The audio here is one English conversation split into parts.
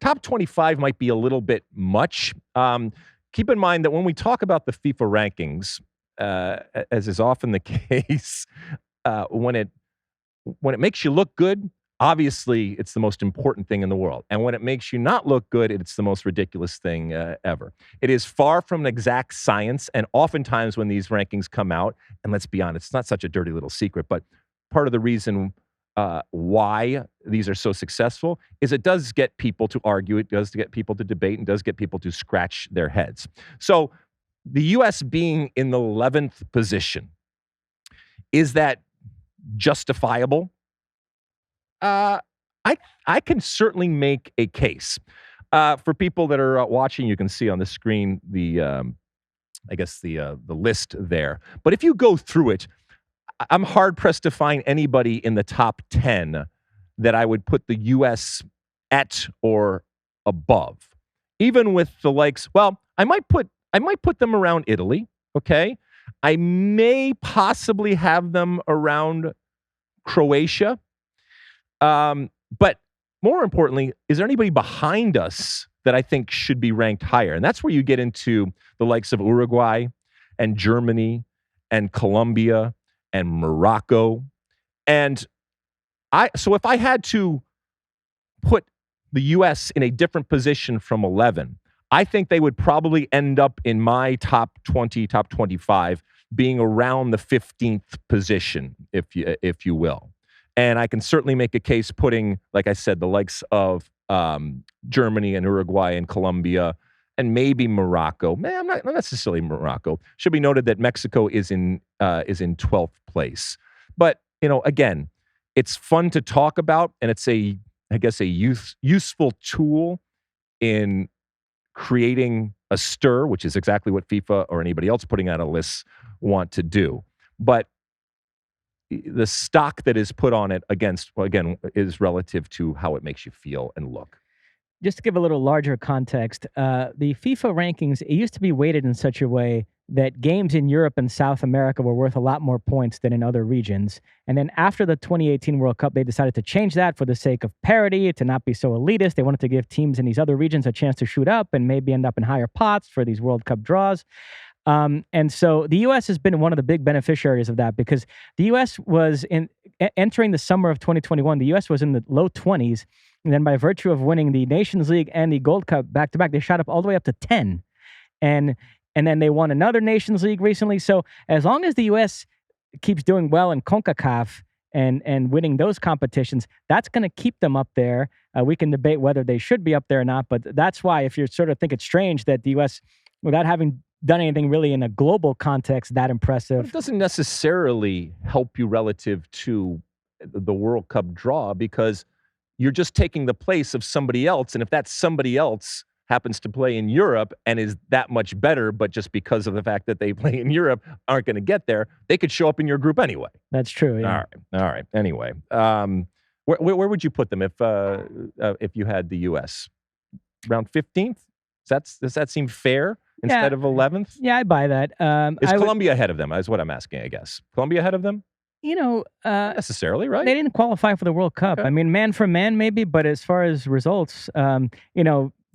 top 25 might be a little bit much. Keep in mind that when we talk about the FIFA rankings, as is often the case, when it makes you look good, obviously it's the most important thing in the world. And when it makes you not look good, it's the most ridiculous thing ever. It is far from an exact science, and oftentimes when these rankings come out, and let's be honest, it's not such a dirty little secret, but part of the reason why these are so successful is it does get people to argue, it does get people to debate, and does get people to scratch their heads. So the U.S. being in the 11th position, is that justifiable? I can certainly make a case. For people that are watching, you can see on the screen the list there. But if you go through it, I'm hard-pressed to find anybody in the top 10 that I would put the U.S. at or above. Even with the likes, well, I might put them around Italy, okay? I may possibly have them around Croatia. But more importantly, is there anybody behind us that I think should be ranked higher? And that's where you get into the likes of Uruguay and Germany and Colombia and Morocco. And so if I had to put the U.S. in a different position from 11, I think they would probably end up in my top 20, top 25, being around the 15th position, if you will. And I can certainly make a case putting, like I said, the likes of Germany and Uruguay and Colombia and maybe Morocco. Not necessarily Morocco. Should be noted that Mexico is in 12th place. But, again, it's fun to talk about, and it's a useful tool in creating a stir, which is exactly what FIFA or anybody else putting out a list want to do. But the stock that is put on it is relative to how it makes you feel and look. Just to give a little larger context, the FIFA rankings, it used to be weighted in such a way that games in Europe and South America were worth a lot more points than in other regions. And then after the 2018 World Cup, they decided to change that for the sake of parity, to not be so elitist. They wanted to give teams in these other regions a chance to shoot up and maybe end up in higher pots for these World Cup draws. And so the U.S. has been one of the big beneficiaries of that, because the U.S. was entering the summer of 2021, the U.S. was in the low 20s. And then by virtue of winning the Nations League and the Gold Cup back-to-back, they shot up all the way up to 10. And then they won another Nations League recently. So as long as the U.S. keeps doing well in CONCACAF and winning those competitions, that's going to keep them up there. We can debate whether they should be up there or not, but that's why, if you sort of think it's strange that the U.S., without having done anything really in a global context that impressive. But it doesn't necessarily help you relative to the World Cup draw, because you're just taking the place of somebody else. And if that somebody else happens to play in Europe and is that much better, but just because of the fact that they play in Europe aren't going to get there, they could show up in your group anyway. That's true. Yeah. All right. Anyway, where would you put them if you had the U.S. around 15th? Does that seem fair instead of 11th? Yeah, I buy that. Is Colombia ahead of them? Is what I'm asking, I guess. Colombia ahead of them? Not necessarily, right? They didn't qualify for the World Cup. Okay. I mean, man for man, maybe, but as far as results,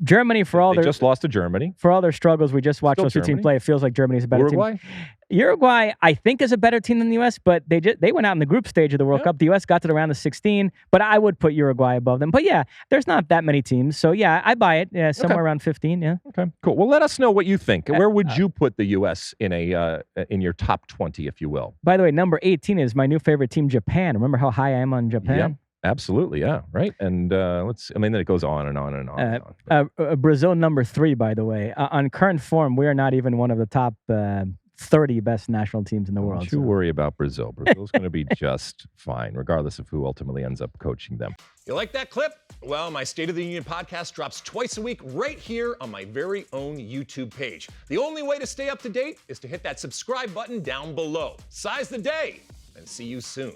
Germany, they just lost to Germany. For all their struggles, we just watched those two teams play. It feels like Germany's a better team. Uruguay, I think, is a better team than the U.S., but they went out in the group stage of the World Cup. The U.S. got to the round of 16, but I would put Uruguay above them. But yeah, there's not that many teams. So yeah, I buy it. Yeah, somewhere around 15, yeah. Okay, cool. Well, let us know what you think. Where would you put the U.S. in your top 20, if you will? By the way, number 18 is my new favorite team, Japan. Remember how high I am on Japan? Yeah. Absolutely, yeah, right. And then it goes on and on and on. And on. Brazil, number 3, by the way. On current form, we are not even one of the top 30 best national teams in the world. Don't you worry about Brazil. Brazil's going to be just fine, regardless of who ultimately ends up coaching them. You like that clip? Well, my State of the Union podcast drops twice a week right here on my very own YouTube page. The only way to stay up to date is to hit that subscribe button down below. Size the day, and see you soon.